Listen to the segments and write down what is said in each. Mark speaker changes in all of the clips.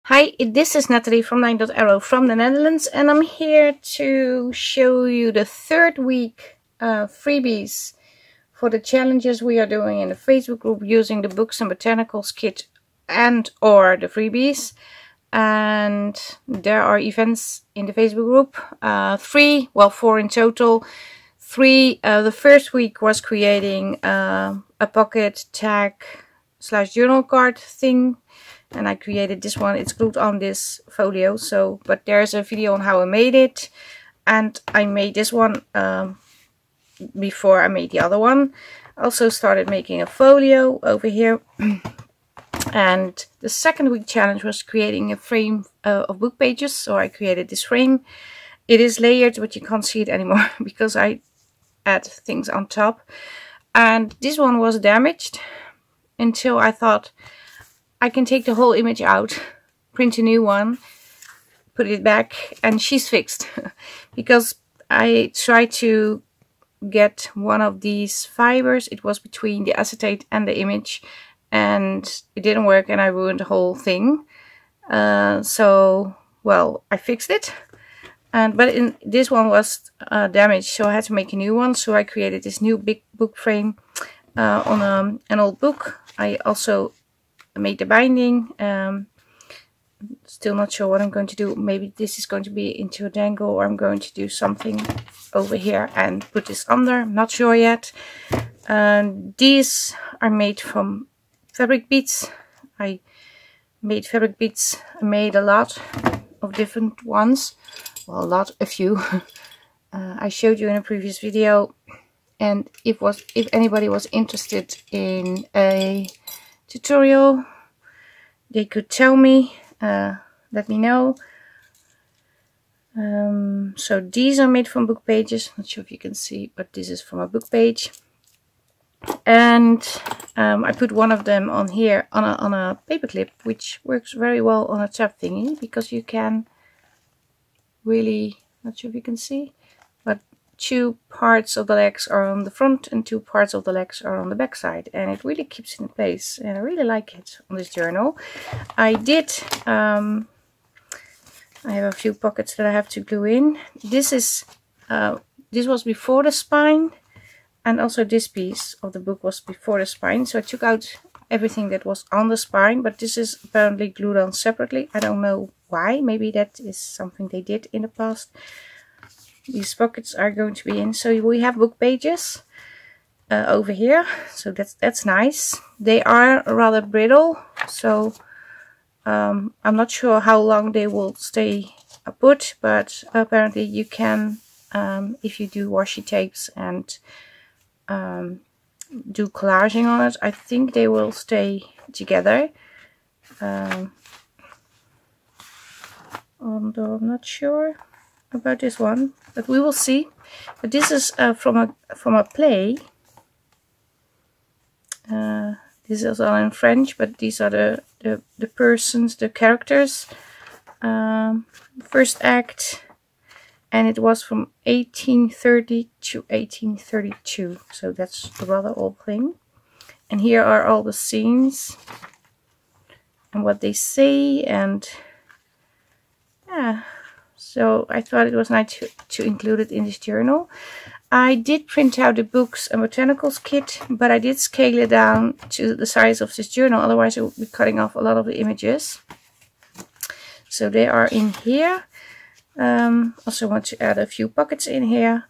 Speaker 1: Hi, this is Nathalie from LineDotArrow from the Netherlands, and I'm here to show you the third week freebies for the challenges we are doing in the Facebook group using the Books and Botanicals kit and or the freebies. And there are events in the Facebook group, 4 in total. 3, the first week was creating a pocket tag / journal card thing. And I created this one. It's glued on this folio. But there's a video on how I made it. And I made this one before I made the other one. Also started making a folio over here. And the second week challenge was creating a frame of book pages. So I created this frame. It is layered, but you can't see it anymore because I add things on top. And this one was damaged until I thought, I can take the whole image out, print a new one, put it back, and she's fixed. Because I tried to get one of these fibers. It was between the acetate and the image, and it didn't work, and I ruined the whole thing. Well, I fixed it. But this one was damaged, so I had to make a new one. So I created this new big book frame on an old book. I also made the binding. Still not sure what I'm going to do. Maybe this is going to be into a dangle, or I'm going to do something over here and put this under. I'm not sure yet. These are made from fabric beads. I made fabric beads. I made a lot of different ones. Well, a few. I showed you in a previous video. And if anybody was interested in a tutorial, they could tell me, let me know. So these are made from book pages. Not sure if you can see, but this is from a book page. And I put one of them on here on a paper clip, which works very well on a tab thingy, because you can really, not sure if you can see, but 2 parts of the legs are on the front and 2 parts of the legs are on the back side, and it really keeps it in place, and I really like it on this journal. I have a few pockets that I have to glue in. This was before the spine, and also this piece of the book was before the spine, so I took out everything that was on the spine, but this is apparently glued on separately. I don't know why. Maybe that is something they did in the past. These pockets are going to be in. So we have book pages over here. So that's nice. They are rather brittle. So I'm not sure how long they will stay put. But apparently you can, if you do washi tapes and do collaging on it, I think they will stay together. Although I'm not sure about this one, but we will see. But this is from a play. This is all in French, but these are the persons, the characters. First act, and it was from 1830 to 1832, so that's a rather old thing. And here are all the scenes and what they say, and yeah. So I thought it was nice to include it in this journal. I did print out the Books and Botanicals kit, but I did scale it down to the size of this journal. Otherwise I would be cutting off a lot of the images. So they are in here. Also want to add a few pockets in here.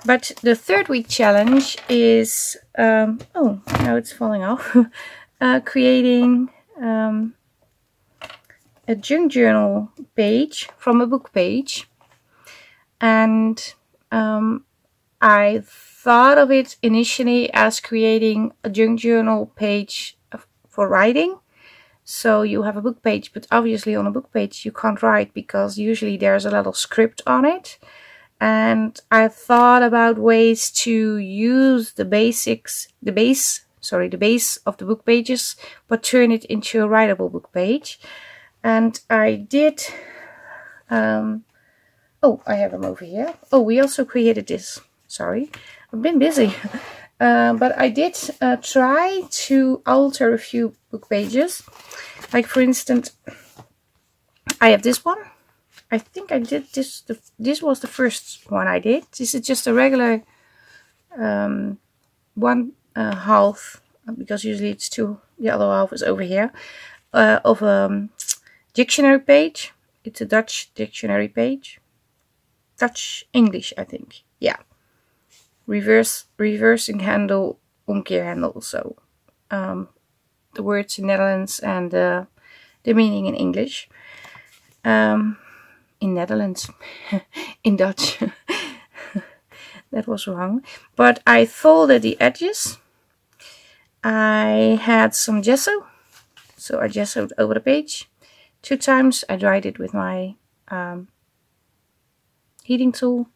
Speaker 1: But the third week challenge is, oh, now it's falling off. Creating a junk journal page from a book page, and I thought of it initially as creating a junk journal page for writing. So you have a book page, but obviously on a book page you can't write because usually there's a little script on it. And I thought about ways to use the base sorry, the base of the book pages, but turn it into a writable book page. And I did, oh, I have them over here. Oh, we also created this. Sorry, I've been busy. But I did try to alter a few book pages. Like for instance, I have this one. I think I did this. This was the first one I did. This is just a regular one half, because usually it's two. The other half is over here, of a dictionary page. It's a Dutch dictionary page. Dutch English, I think. Yeah. Reversing handle, omkeerhandel. So the words in Netherlands and the meaning in English. In Netherlands, in Dutch. That was wrong. But I folded the edges. I had some gesso, so I gessoed over the page 2 times. I dried it with my heating tool.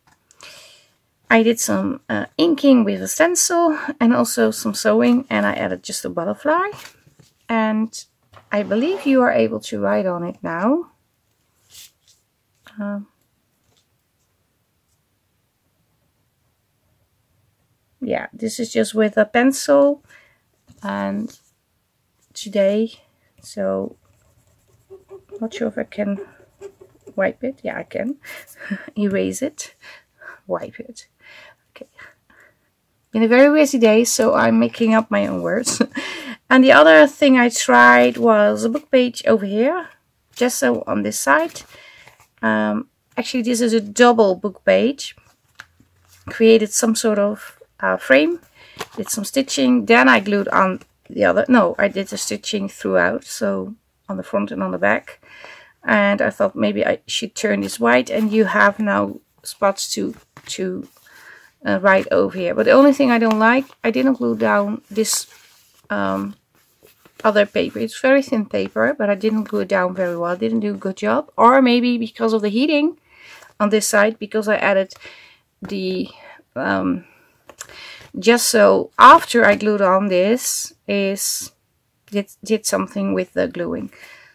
Speaker 1: I did some inking with a stencil and also some sewing, and I added just a butterfly. And I believe you are able to write on it now. Yeah, this is just with a pencil and today, so not sure if I can wipe it. Yeah, I can. Erase it, wipe it. Okay. Been a very busy day, so I'm making up my own words. And the other thing I tried was a book page over here, gesso on this side. Actually, this is a double book page. Created some sort of frame, did some stitching, then I glued on the other. No, I did the stitching throughout, so on the front and on the back. And I thought maybe I should turn this white, and you have now spots to write over here. But the only thing I don't like, I didn't glue down this other paper. It's very thin paper, but I didn't glue it down very well. I didn't do a good job. Or maybe because of the heating on this side, because I added the gesso after I glued on this, did something with the gluing.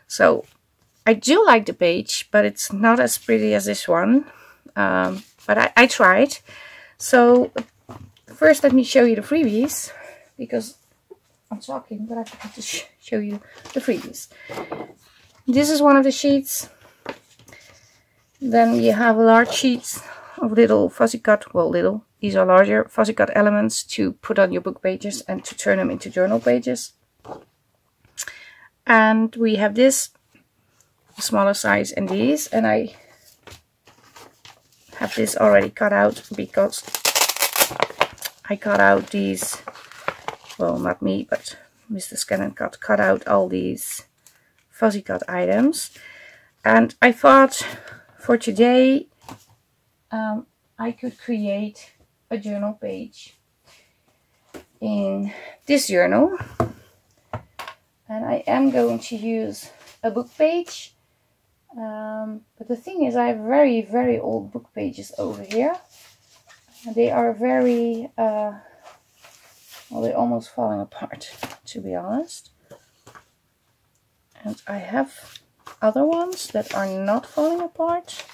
Speaker 1: So I do like the page, but it's not as pretty as this one. But I tried. So first let me show you the freebies, because I'm talking, but I forgot to show you the freebies. This is one of the sheets. Then you have large sheets of little fussy cut, well, little, these are larger fussy cut elements to put on your book pages and to turn them into journal pages. And we have this, the smaller size, and these, and I have this already cut out because I cut out these, well, not me, but Mr. Scan & Cut cut out all these fuzzy cut items. And I thought for today I could create a journal page in this journal. And I am going to use a book page. But the thing is, I have very, very old book pages over here. They are very, well, they're almost falling apart, to be honest. And I have other ones that are not falling apart.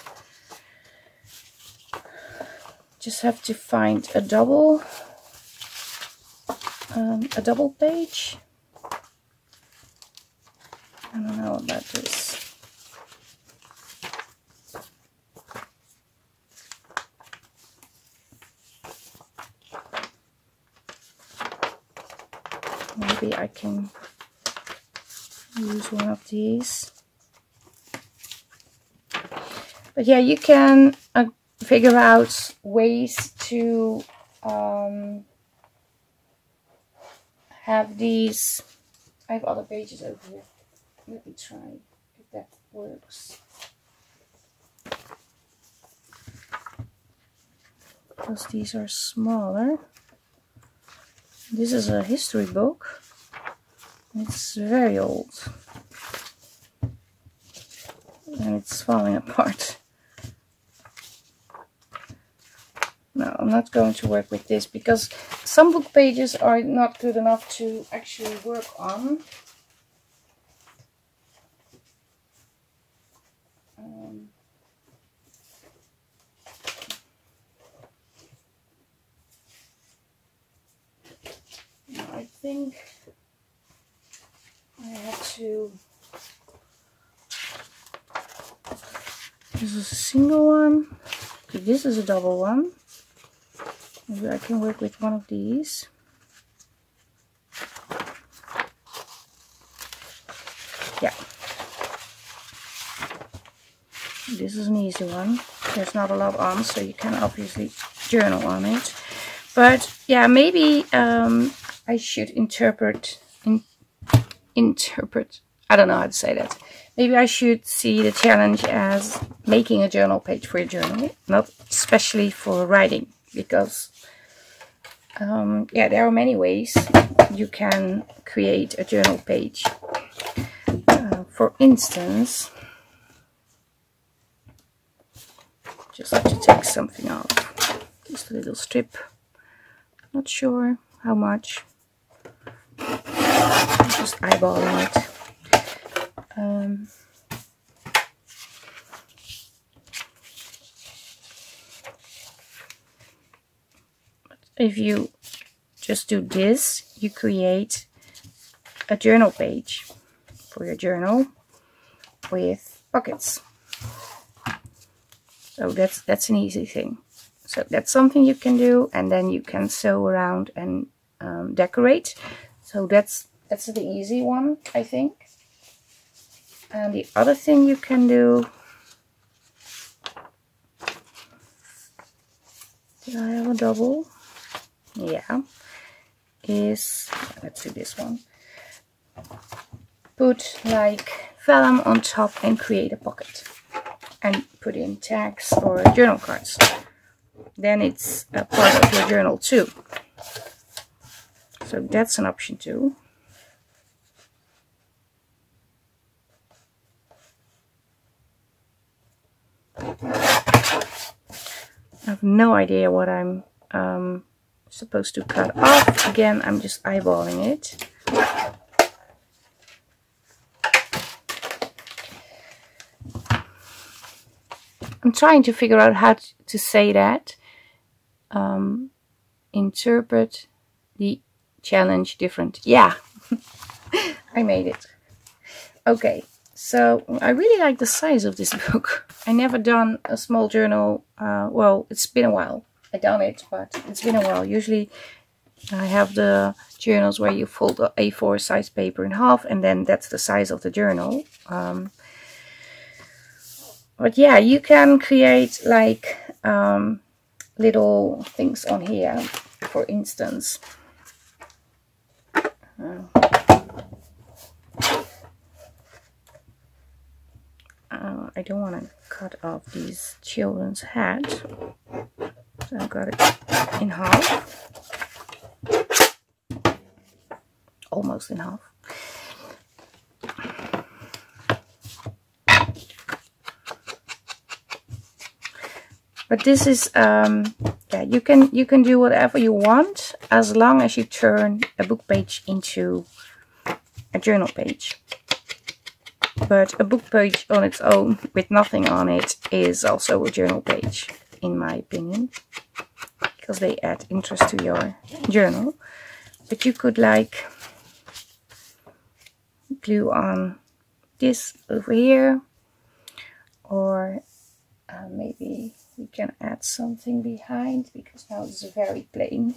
Speaker 1: Just have to find a double page. I don't know about this. Maybe I can use one of these. But yeah, you can figure out ways to have these. I have other pages over here. Let me try if that works. Because these are smaller. This is a history book. It's very old. And it's falling apart. No, I'm not going to work with this because some book pages are not good enough to actually work on. I think I have to. This is a single one. This is a double one. Maybe I can work with one of these. Yeah. This is an easy one. There's not a lot on, so you can obviously journal on it. But yeah, maybe I should interpret. I don't know how to say that. Maybe I should see the challenge as making a journal page for your journal, not especially for writing, because yeah, there are many ways you can create a journal page. For instance, just have to take something off. Just a little strip. Not sure how much. I'm just eyeballing it. If you just do this, you create a journal page for your journal with pockets. So that's an easy thing. So that's something you can do, and then you can sew around and decorate. So that's the easy one, I think. And the other thing you can do, did I have a double? Yeah, is, let's do this one. Put like vellum on top and create a pocket. And put in tags or journal cards. Then it's a part of your journal too. So that's an option too. I have no idea what I'm supposed to cut off. Again, I'm just eyeballing it. I'm trying to figure out how to say that. Interpret the challenge different. Yeah, I made it. Okay, so I really like the size of this book. I never done a small journal. Well, it's been a while. I done it, but it's been a while. Usually I have the journals where you fold the A4 size paper in half, and then that's the size of the journal. But yeah, you can create like little things on here. For instance, I don't want to cut off these children's hat, so I got it in half, almost in half. But this is yeah, you can do whatever you want as long as you turn a book page into a journal page. But a book page on its own with nothing on it is also a journal page, in my opinion, because they add interest to your journal. But you could like glue on this over here, or maybe we can add something behind, because now this is very plain.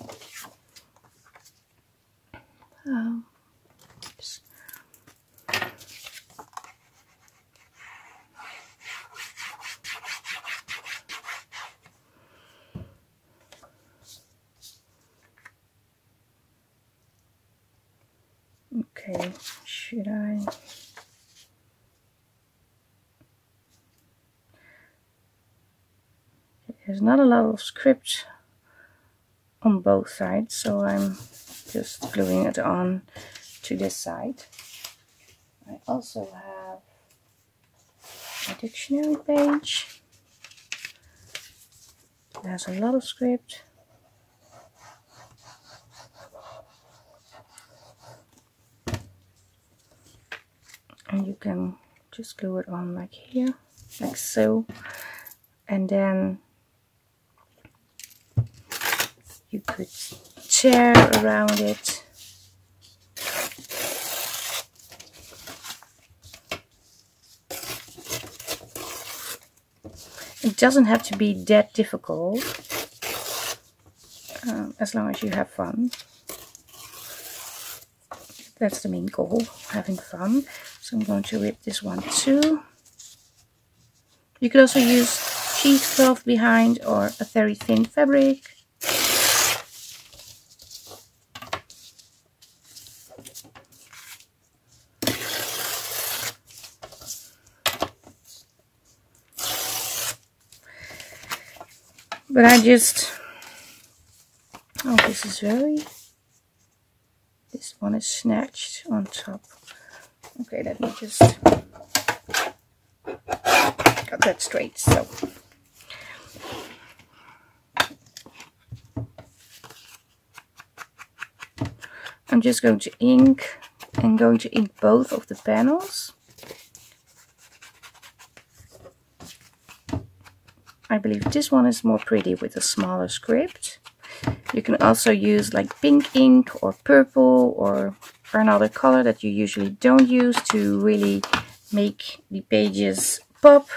Speaker 1: Oops. Okay, should I? There's not a lot of script on both sides, so I'm just gluing it on to this side. I also have a dictionary page. There's a lot of script. And you can just glue it on like here, like so. And then you could tear around it. It doesn't have to be that difficult, as long as you have fun. That's the main goal, having fun. So I'm going to rip this one too. You could also use cheesecloth behind or a very thin fabric. But I just, oh, this one is snatched on top. Okay, let me just got that straight. So I'm just going to ink both of the panels. I believe this one is more pretty with a smaller script. You can also use like pink ink or purple or another color that you usually don't use to really make the pages pop.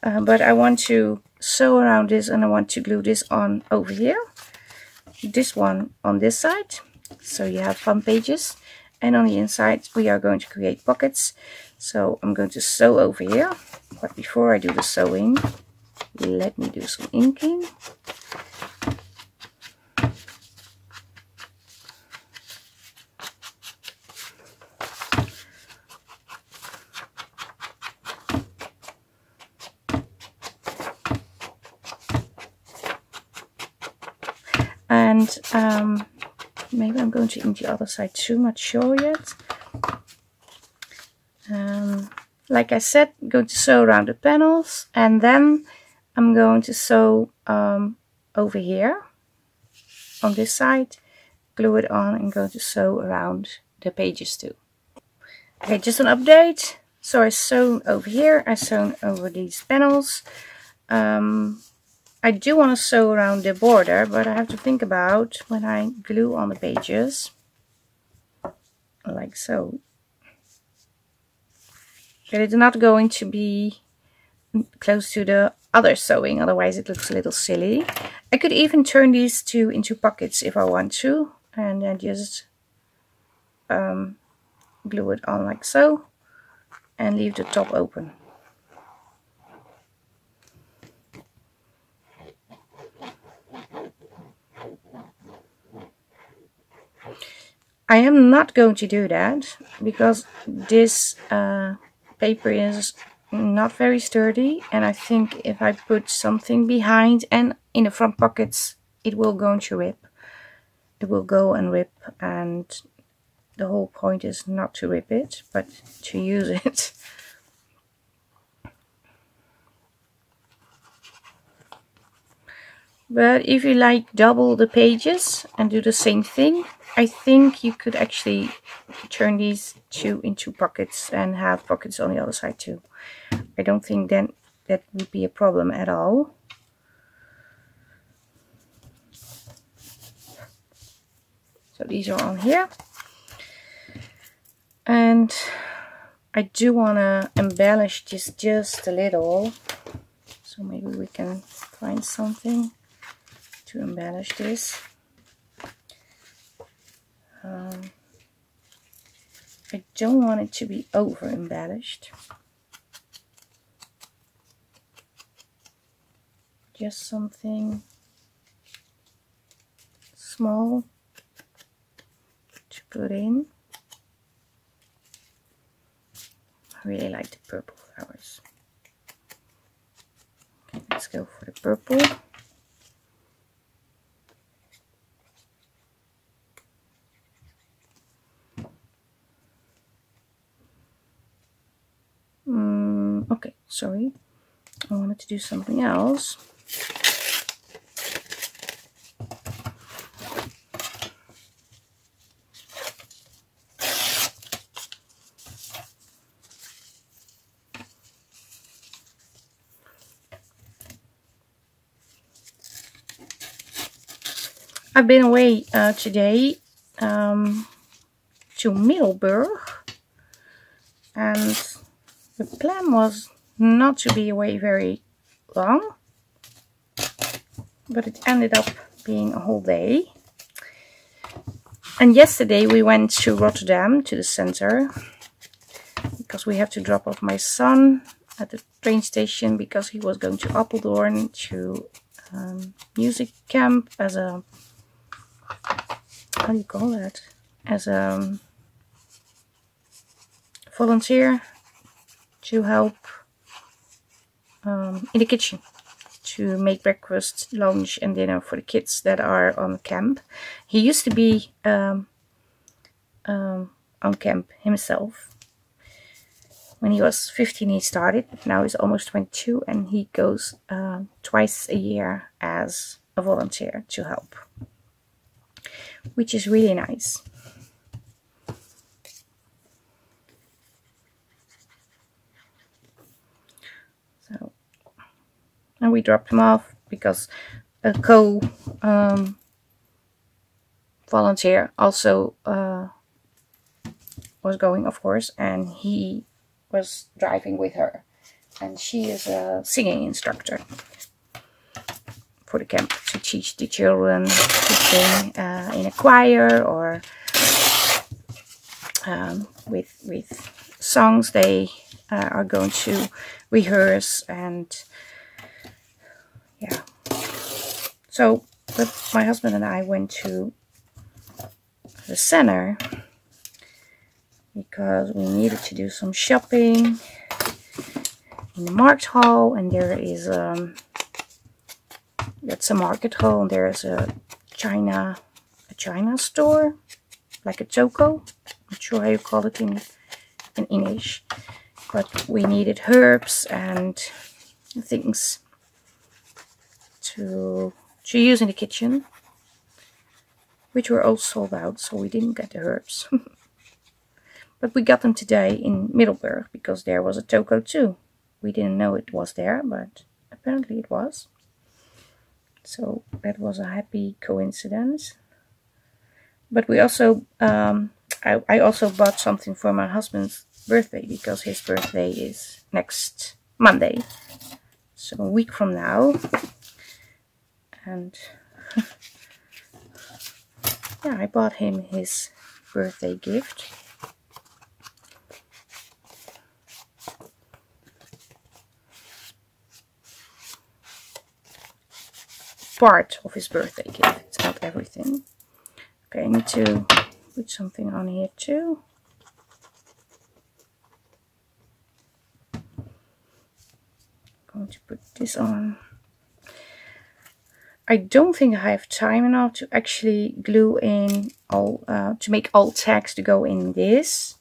Speaker 1: But I want to sew around this, and I want to glue this on over here. This one on this side, so you have fun pages. And on the inside we are going to create pockets. So I'm going to sew over here. But before I do the sewing, let me do some inking. And maybe I'm going to ink the other side too, not sure yet. Like I said, I'm going to sew around the panels, and then I'm going to sew over here on this side, glue it on, and going to sew around the pages too. Okay, just an update. So I sewn over here, I sewn over these panels. I do want to sew around the border, but I have to think about when I glue on the pages, like so. But it's not going to be close to the other sewing, otherwise it looks a little silly. I could even turn these two into pockets if I want to, and then just glue it on like so, and leave the top open. I am not going to do that because this paper is not very sturdy, and I think if I put something behind and in the front pockets, it will go to rip. It will go and rip, and the whole point is not to rip it, but to use it. But if you like double the pages and do the same thing, I think you could actually turn these two into pockets and have pockets on the other side too. I don't think then that would be a problem at all. So these are on here. And I do want to embellish this just a little. So maybe we can find something to embellish this. I don't want it to be over embellished. Just something small to put in. I really like the purple flowers. Okay, let's go for the purple. Okay, sorry. I wanted to do something else. I've been away today to Middelburg, and the plan was not to be away very long, but it ended up being a whole day. And yesterday we went to Rotterdam, to the center, because we have to drop off my son at the train station because he was going to Apeldoorn to music camp as a, how do you call that? As a volunteer to help in the kitchen, to make breakfast, lunch and dinner for the kids that are on camp. He used to be on camp himself. When he was 15 he started, but now he's almost 22 and he goes twice a year as a volunteer to help, which is really nice. So, and we dropped him off because a co-volunteer also was going, of course, and he was driving with her, and she is a singing instructor for the camp to teach the children to sing in a choir or with songs they are going to rehearse. And yeah, so but my husband and I went to the center because we needed to do some shopping in the market hall, and there is that's a market hall, and there is a China store, like a toko. Not sure how you call it in English, but we needed herbs and things to use in the kitchen, which were all sold out, so we didn't get the herbs. But we got them today in Middelburg because there was a toko too. We didn't know it was there, but apparently it was. So that was a happy coincidence. But we also, I also bought something for my husband's birthday because his birthday is next Monday, so a week from now. And yeah, I bought him his birthday gift. Part of his birthday gift, it's not everything. Okay, I need to put something on here too. I'm going to put this on. I don't think I have time enough to actually glue in all, to make all tags to go in this.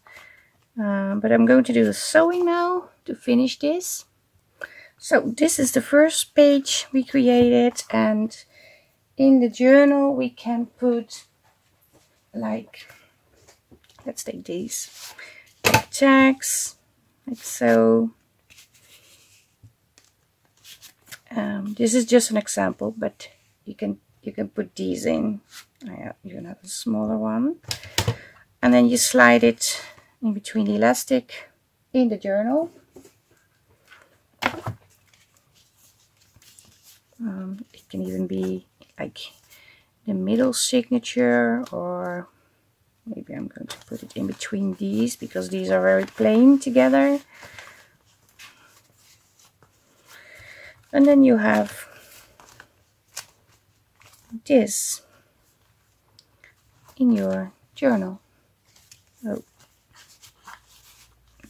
Speaker 1: But I'm going to do the sewing now to finish this. So this is the first page we created, and in the journal we can put, like, let's take these tags, like so. This is just an example, but you can put these in. You can have a smaller one, and then you slide it in between the elastic in the journal. It can even be like the middle signature, or maybe I'm going to put it in between these because these are very plain together. And then you have this in your journal. So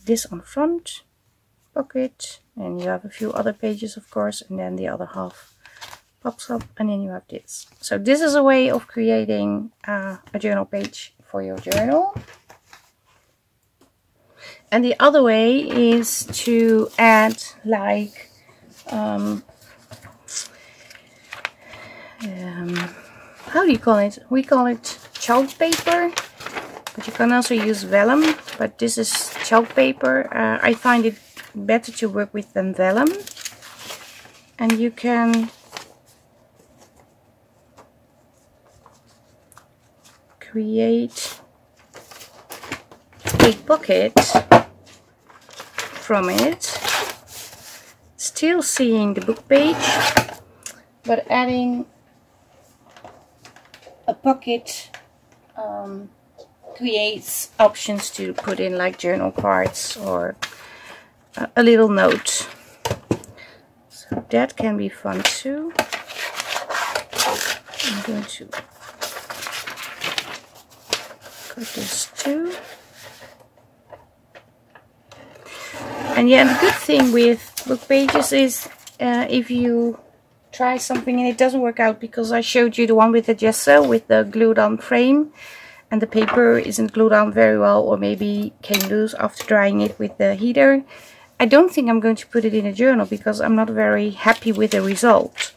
Speaker 1: this on front pocket, and you have a few other pages, of course, and then the other half pops up, and then you have this. So this is a way of creating a journal page for your journal. And the other way is to add, like, how do you call it? We call it chalk paper, but you can also use vellum, but this is chalk paper. I find it better to work with than vellum, and you can create a pocket from it, still seeing the book page, but adding a pocket creates options to put in like journal cards or a little note. So that can be fun too. I'm going to cut this too. And yeah, the good thing with book pages is if you try something and it doesn't work out, because I showed you the one with the gesso with the glued on frame and the paper isn't glued on very well, or maybe came loose after drying it with the heater. I don't think I'm going to put it in a journal because I'm not very happy with the result.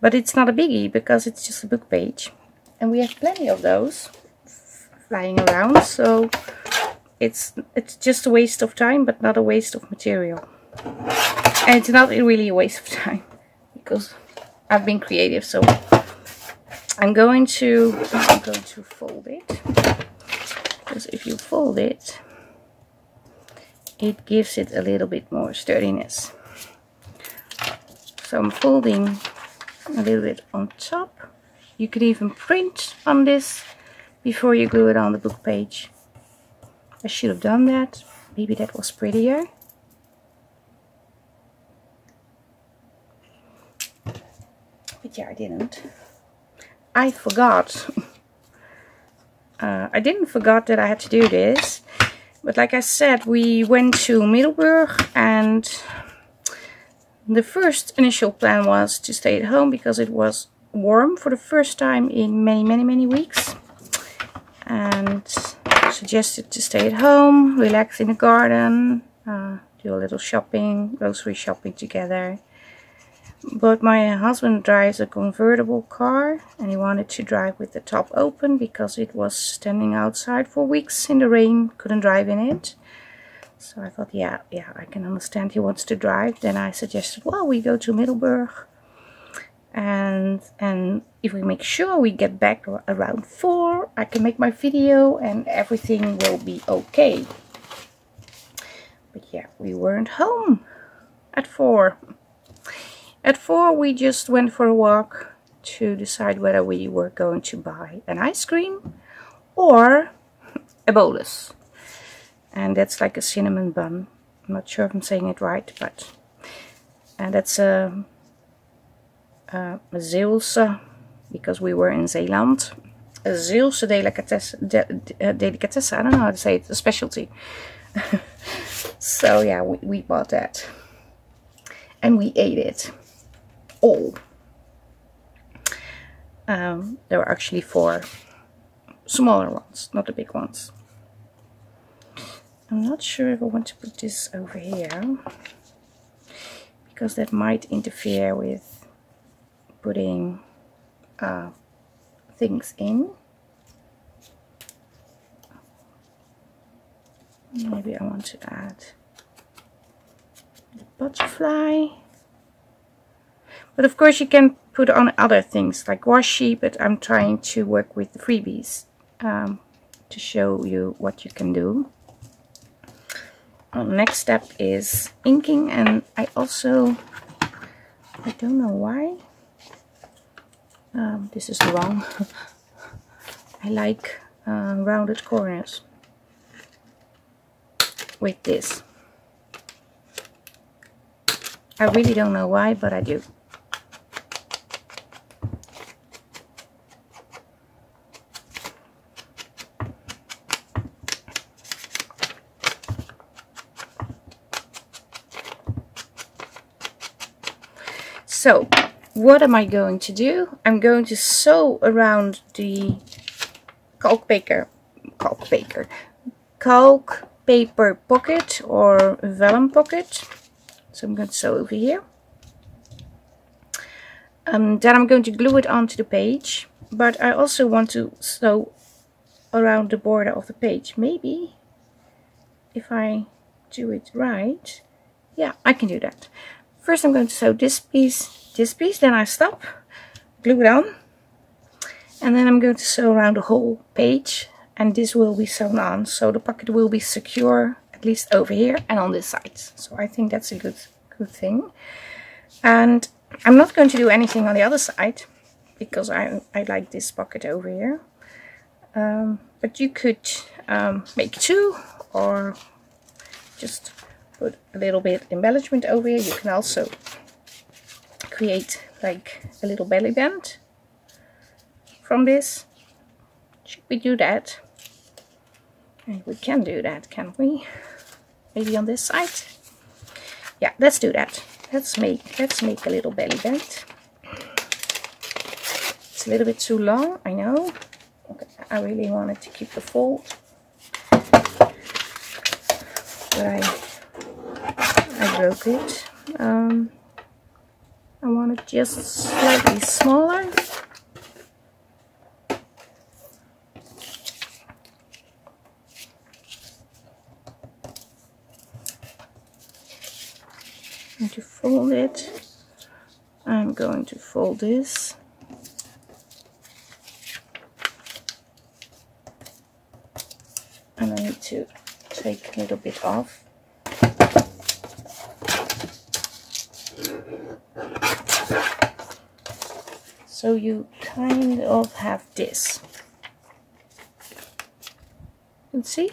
Speaker 1: But it's not a biggie because it's just a book page. And we have plenty of those flying around, so it's just a waste of time, but not a waste of material. And it's not really a waste of time because I've been creative. So I'm going to fold it, because if you fold it, it gives it a little bit more sturdiness. So I'm folding a little bit on top. You could even print on this before you glue it on the book page. I should have done that. Maybe that was prettier. But yeah, I didn't. I forgot. I didn't forget that I had to do this. But like I said, we went to Middelburg, and the first initial plan was to stay at home because it was warm for the first time in many weeks. And suggested to stay at home, relax in the garden, do a little shopping, grocery shopping together. But my husband drives a convertible car and he wanted to drive with the top open because it was standing outside for weeks in the rain, couldn't drive in it. So I thought, yeah, I can understand he wants to drive. Then I suggested, well, we go to Middelburg, and if we make sure we get back around 4, I can make my video and everything will be okay. But yeah, we weren't home at 4. At 4 we just went for a walk to decide whether we were going to buy an ice cream or a bolus. And that's like a cinnamon bun. I'm not sure if I'm saying it right, but and that's a Zeelse, because we were in Zeeland. A Zeelse delicatesse, I don't know how to say it, a specialty. So yeah, we bought that. And we ate it all. There were actually 4 smaller ones, not the big ones. I'm not sure if I want to put this over here, because that might interfere with putting things in. Maybe I want to add the butterfly. But of course you can put on other things like washi, but I'm trying to work with the freebies to show you what you can do. Next step is inking, and I don't know why this is wrong. I like rounded corners with this. I really don't know why, but I do. So, what am I going to do? I'm going to sew around the calc paper pocket or vellum pocket. So I'm going to sew over here. Then I'm going to glue it onto the page. But I also want to sew around the border of the page. Maybe if I do it right, yeah, I can do that. First I'm going to sew this piece, then I stop, glue it on, And then I'm going to sew around the whole page, and this will be sewn on, so the pocket will be secure at least over here and on this side. So I think that's a good thing. And I'm not going to do anything on the other side because I like this pocket over here. But you could make two, or just put a little bit embellishment over here. You can also create like a little belly band from this. Should we do that? And we can do that, can't we? Maybe on this side. Yeah, let's do that. Let's make a little belly band. It's a little bit too long, I know. Okay, I really wanted to keep the fold, but I broke it. I want it just slightly smaller. And to fold it, I'm going to fold this. And I need to take a little bit off. So you kind of have this. You can see?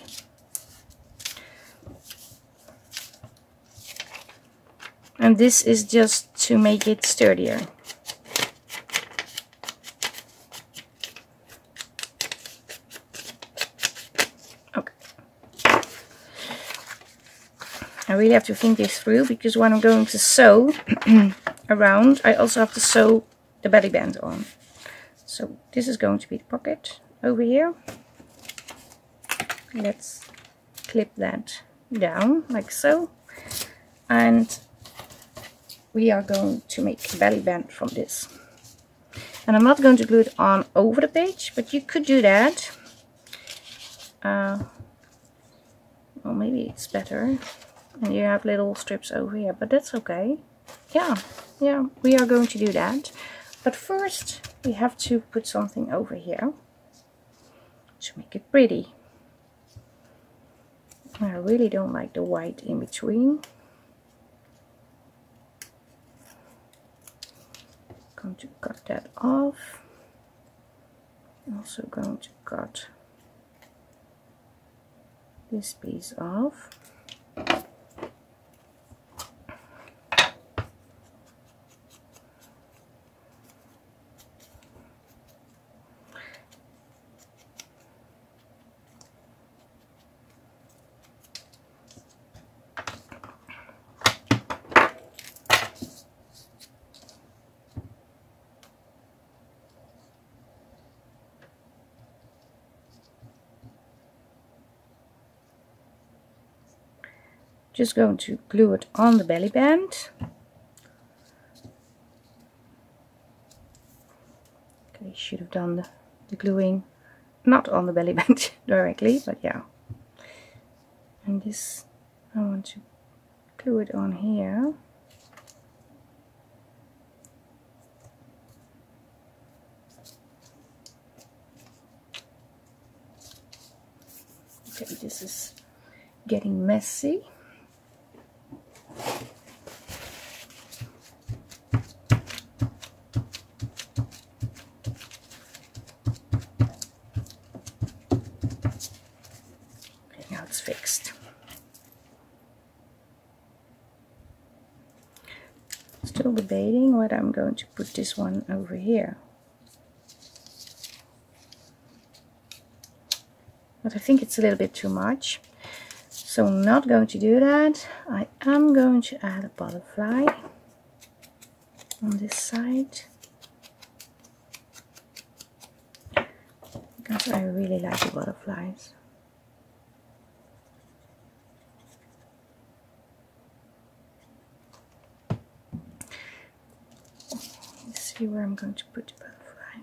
Speaker 1: And this is just to make it sturdier. Okay. I really have to think this through, because when I'm going to sew around, I also have to sew the belly band on. So this is going to be the pocket over here. Let's clip that down like so. And we are going to make a belly band from this. And I'm not going to glue it on over the page, but you could do that. Well, maybe it's better. And you have little strips over here, but that's okay. Yeah, we are going to do that. But first, we have to put something over here to make it pretty. I really don't like the white in between. Going to cut that off. Also going to cut this piece off. Just going to glue it on the belly band. Okay, should have done the gluing not on the belly band directly, but yeah. And this, I want to glue it on here. Okay, this is getting messy. Fixed. Still debating whether I'm going to put this one over here, but I think it's a little bit too much, so I'm not going to do that. I am going to add a butterfly on this side because I really like the butterflies. See where I'm going to put the butterfly.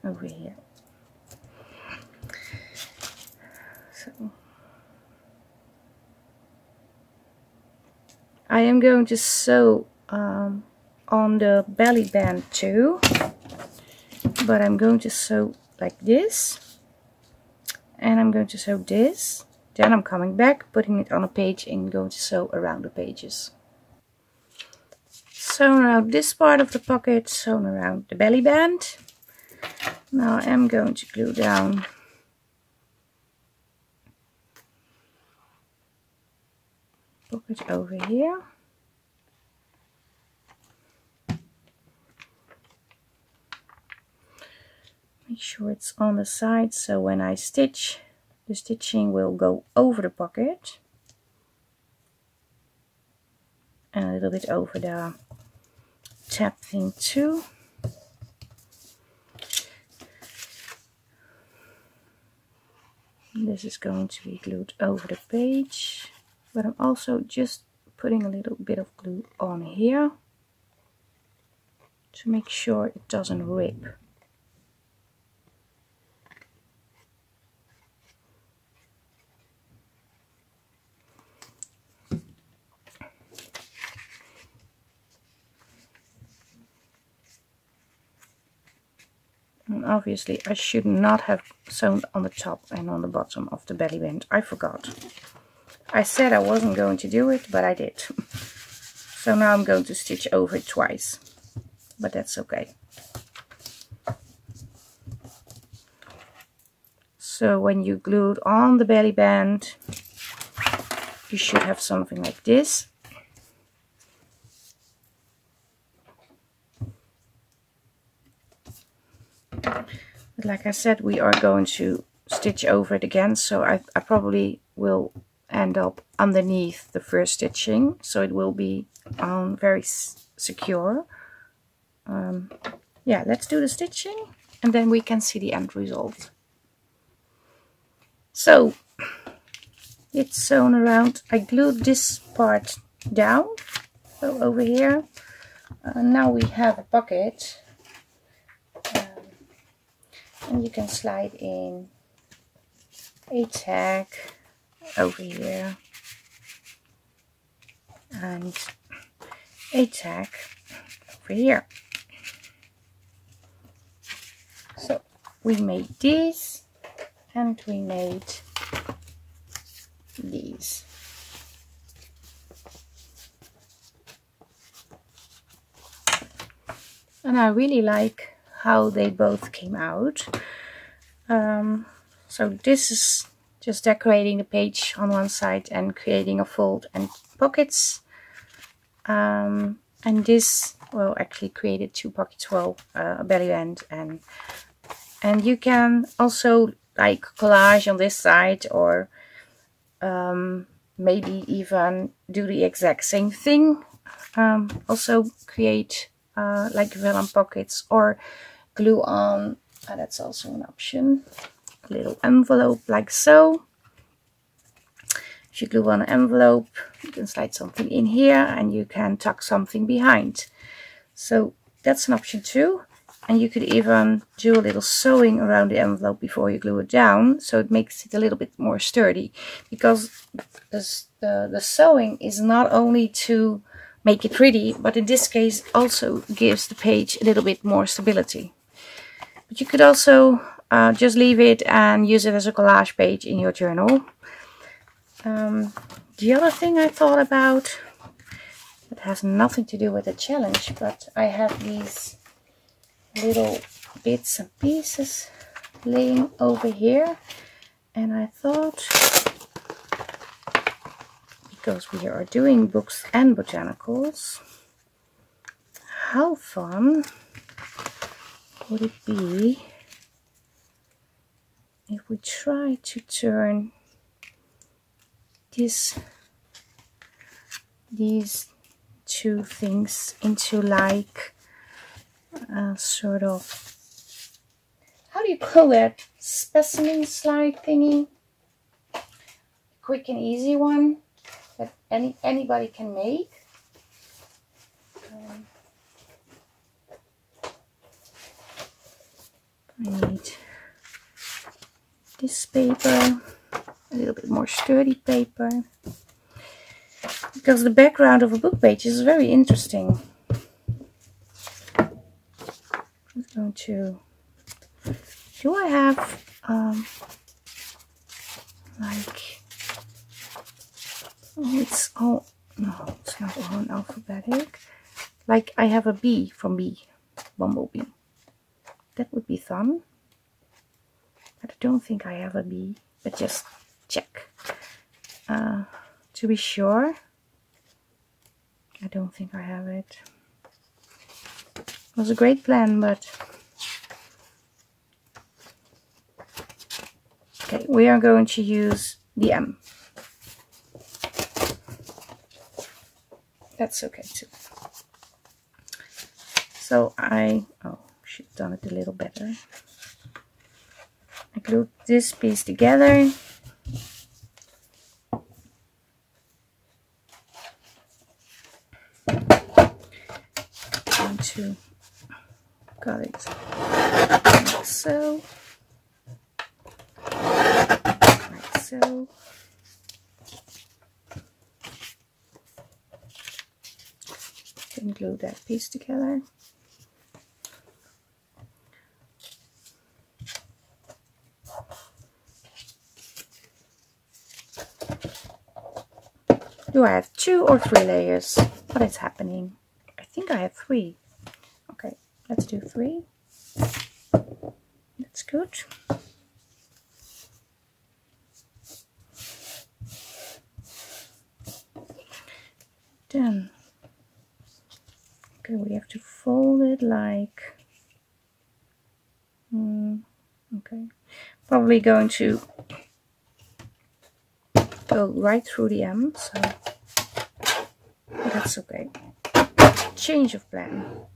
Speaker 1: Over here. So I am going to sew on the belly band too, but I'm going to sew like this, and I'm going to sew this. Then I'm coming back, putting it on a page, and going to sew around the pages. Sewn around this part of the pocket, sewn around the belly band. Now I'm going to glue down pocket over here. Make sure it's on the side, so when I stitch, the stitching will go over the pocket and a little bit over the tab thing too. This is going to be glued over the page, but I'm also just putting a little bit of glue on here to make sure it doesn't rip. And obviously I should not have sewn on the top and on the bottom of the belly band. I forgot. I said I wasn't going to do it, but I did. So now I'm going to stitch over it twice, but that's okay. So when you glued on the belly band, you should have something like this. But like I said, we are going to stitch over it again, so I probably will end up underneath the first stitching, so it will be very secure. Yeah, let's do the stitching and then we can see the end result. So it's sewn around. I glued this part down, so over here. Now we have a pocket. And you can slide in a tag over here and a tag over here. So we made these and we made these. And I really like how they both came out. So this is just decorating the page on one side and creating a fold and pockets. And this, well, actually created two pockets, well, a belly band, and you can also like collage on this side, or maybe even do the exact same thing. Also create like vellum pockets or glue on, that's also an option, a little envelope like so. If you glue on an envelope, you can slide something in here and you can tuck something behind. So that's an option too. And you could even do a little sewing around the envelope before you glue it down, so it makes it a little bit more sturdy, because the sewing is not only to make it pretty, but in this case also gives the page a little bit more stability. But you could also just leave it and use it as a collage page in your journal. The other thing I thought about, it has nothing to do with the challenge, but I have these little bits and pieces laying over here, and I thought, because we are doing books and botanicals, how fun would it be if we try to turn these two things into like sort of, how do you call that, specimen slide thingy, quick and easy one that anybody can make. I need this paper, a little bit more sturdy paper, because the background of a book page is very interesting. I'm going to Do I have like, oh, it's all, no, it's not all in alphabetic. Like I have a B from B, Bumblebee. That would be fun. But I don't think I have a B, but just check. To be sure, I don't think I have it. It was a great plan, but okay, we are going to use the M. That's okay too. So I should have done it a little better. I glued this piece together. And to got it like so. Like so. Then glue that piece together. Do I have 2 or 3 layers? What is happening? I think I have 3. Okay, let's do 3. That's good. Then, okay, we have to fold it like, okay, probably going to go right through the M, so that's okay. Change of plan.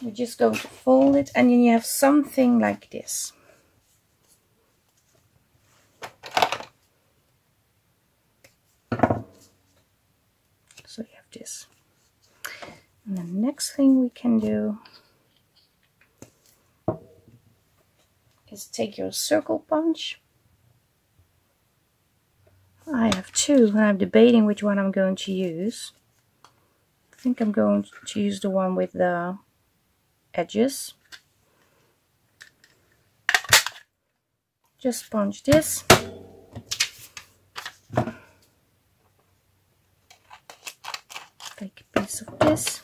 Speaker 1: We're just going to fold it, and then you have something like this. So you have this. And the next thing we can do is take your circle punch. I have 2 and I'm debating which one I'm going to use. I think I'm going to use the one with the edges. Just punch this. Take a piece of this.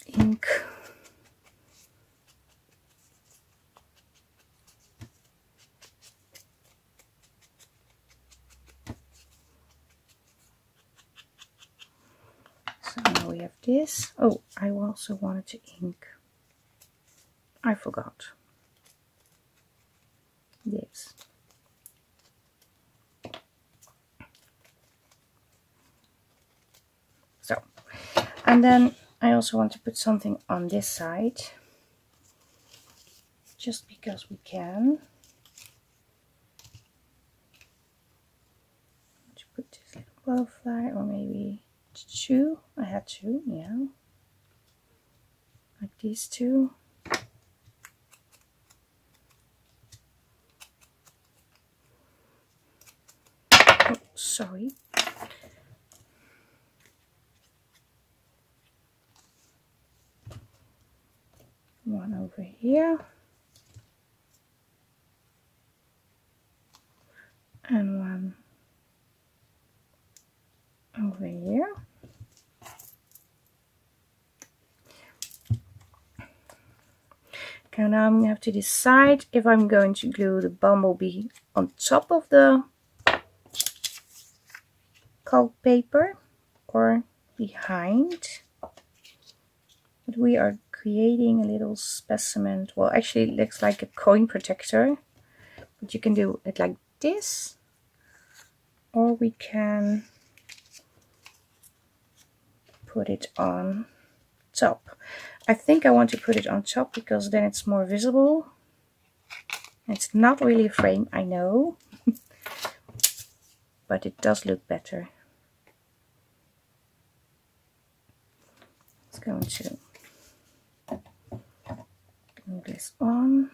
Speaker 1: Ink. So now we have this. Oh, I also wanted to ink. I forgot. This. So, and then I also want to put something on this side, just because we can. To put this little butterfly, or maybe 2. I had 2, yeah, like these 2. Oh, sorry. One over here. And one over here. Okay, now I'm going to have to decide if I'm going to glue the bumblebee on top of the calc paper or behind. But we are creating a little specimen. Well, actually it looks like a coin protector, but you can do it like this, or we can put it on top. I think I want to put it on top because then it's more visible. It's not really a frame, I know, but it does look better. It's going to glue this on.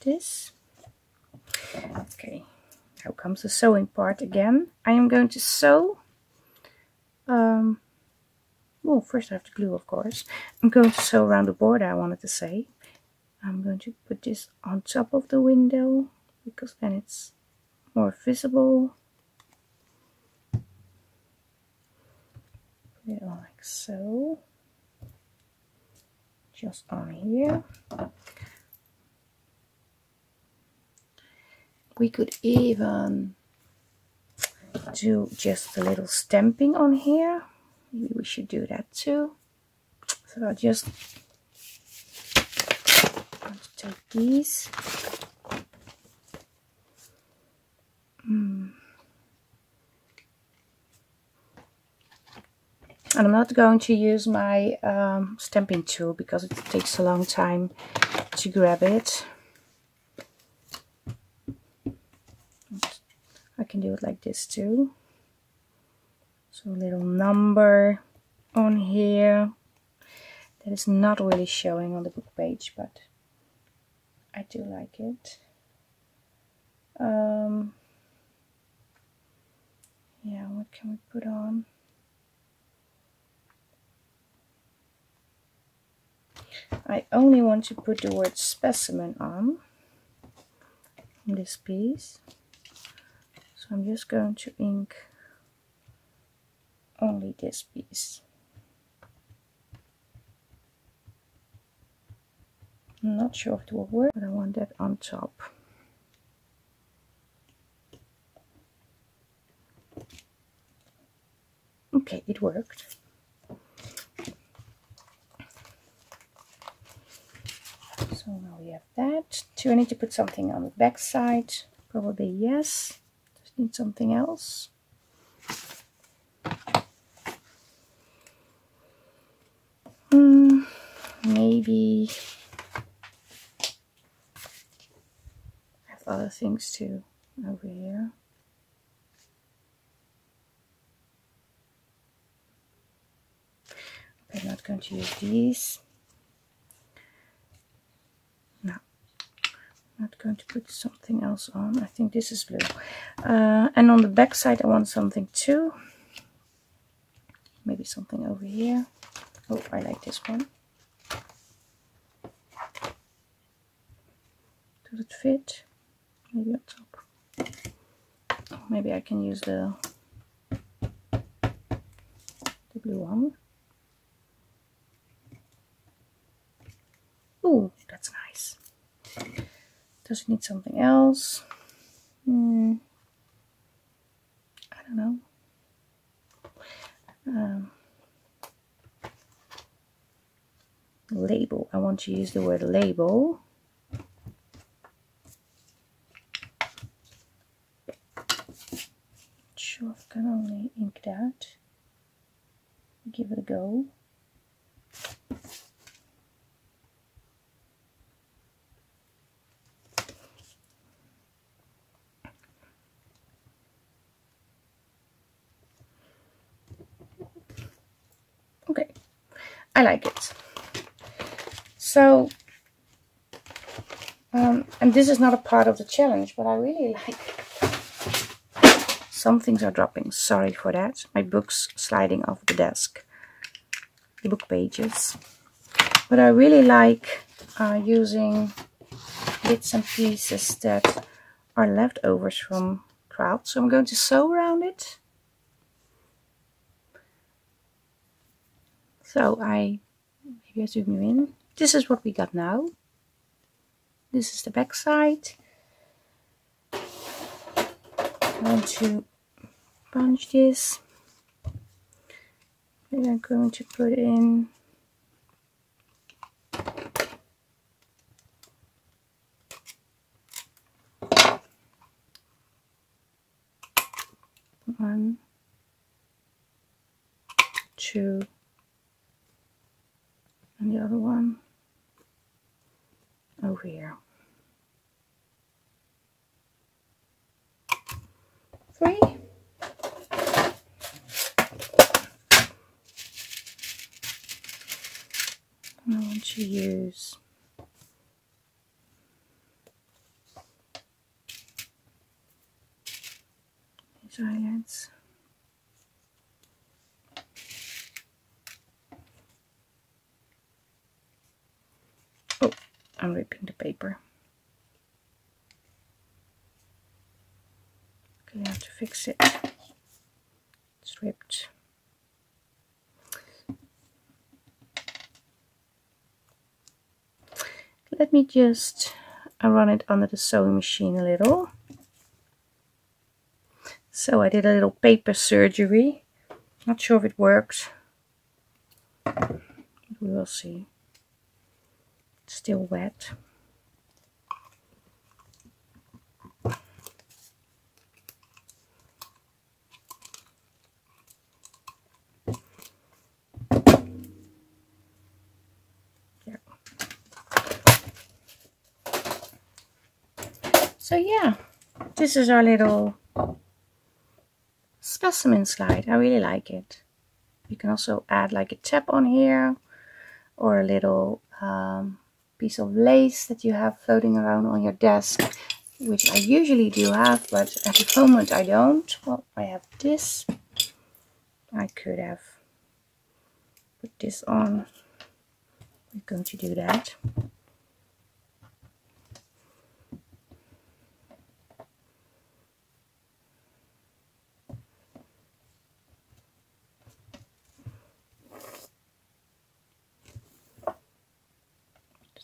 Speaker 1: this. Okay, now comes the sewing part again. I am going to sew. Well, first I have to glue, of course. I'm going to sew around the border, I wanted to say. I'm going to put this on top of the window, because then it's more visible. Put it on like so. Just on here. We could even do just a little stamping on here. Maybe we should do that too. So I'll just take these. And I'm not going to use my stamping tool because it takes a long time to grab it. I can do it like this too. So a little number on here. That is not really showing on the book page, but I do like it. Yeah, what can we put on? I only want to put the word specimen on this piece. So I'm just going to ink only this piece. I'm not sure if it will work, but I want that on top. Okay, it worked. So now we have that. Do I need to put something on the back side? Probably yes. Just need something else. Maybe I have other things too over here. I'm not going to use these. No, I'm not going to put something else on. I think this is blue. And on the back side I want something too. Maybe something over here. Oh, I like this one. Does it fit? Maybe on top. Maybe I can use the blue one. Ooh, that's nice. Does it need something else? I don't know. Label. I want to use the word label. Sure, I can only ink that. Give it a go. Okay, I like it. So, and this is not a part of the challenge, but I really like it. Some things are dropping, sorry for that. My book's sliding off the desk, the book pages. But I really like using bits and pieces that are leftovers from crafts. So I'm going to sew around it. So maybe I zoom you in. This is what we got now. This is the back side. I'm going to punch this. And I'm going to put in one, two, and the other one over here. 3. And I want to use these eyelets. Oh, I'm ripping the paper. Okay, I have to fix it. It's ripped. Let me just run it under the sewing machine a little. So I did a little paper surgery. Not sure if it works. But we will see. It's still wet. So yeah, this is our little specimen slide. I really like it. You can also add like a tab on here, or a little piece of lace that you have floating around on your desk, which I usually do have, but at the moment I don't. Well, I have this. I could have put this on. We're going to do that.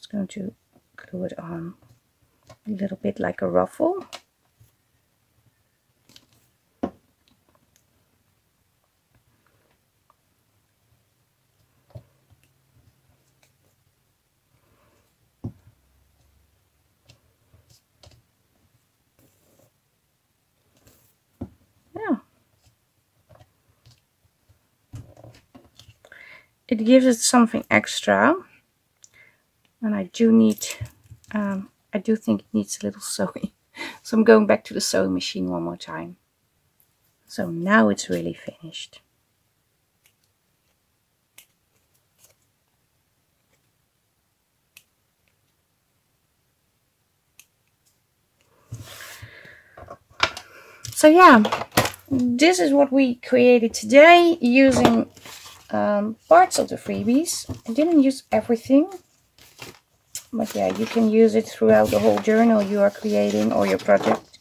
Speaker 1: Going to glue it on a little bit like a ruffle. Yeah. It gives it something extra. And I do need, I do think it needs a little sewing. So I'm going back to the sewing machine one more time. So now it's really finished. So yeah, this is what we created today using parts of the freebies. I didn't use everything. But yeah, you can use it throughout the whole journal you are creating or your project.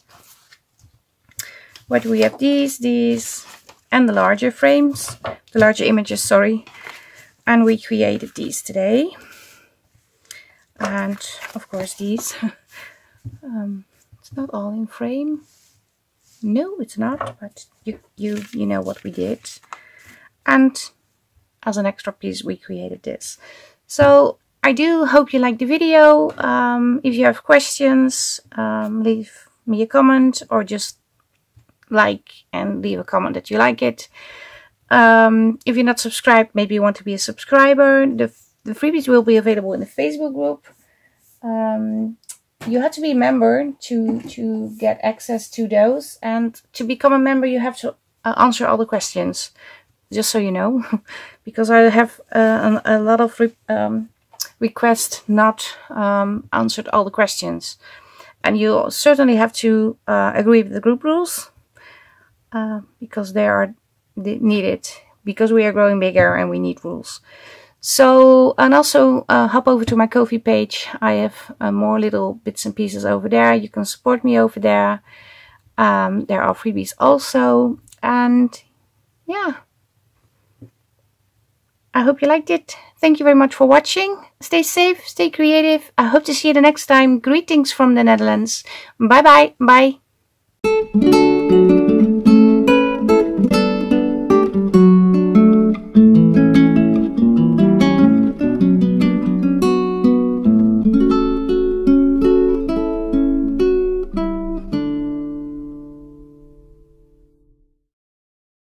Speaker 1: But we have these, and the larger frames, the larger images, sorry. And we created these today. And of course these. It's not all in frame. No, it's not, but you know what we did. And as an extra piece, we created this. So I do hope you liked the video. If you have questions, leave me a comment, or just like and leave a comment that you like it. If you're not subscribed, maybe you want to be a subscriber. The freebies will be available in the Facebook group. You have to be a member to get access to those, and to become a member you have to answer all the questions, just so you know. Because I have a lot of requests not answered all the questions, and you certainly have to agree with the group rules, because they are needed, because we are growing bigger and we need rules. So, and also hop over to my Ko-fi page. I have more little bits and pieces over there. You can support me over there. There are freebies also, and yeah, I hope you liked it. Thank you very much for watching. Stay safe, stay creative. I hope to see you the next time. Greetings from the Netherlands. Bye bye. Bye.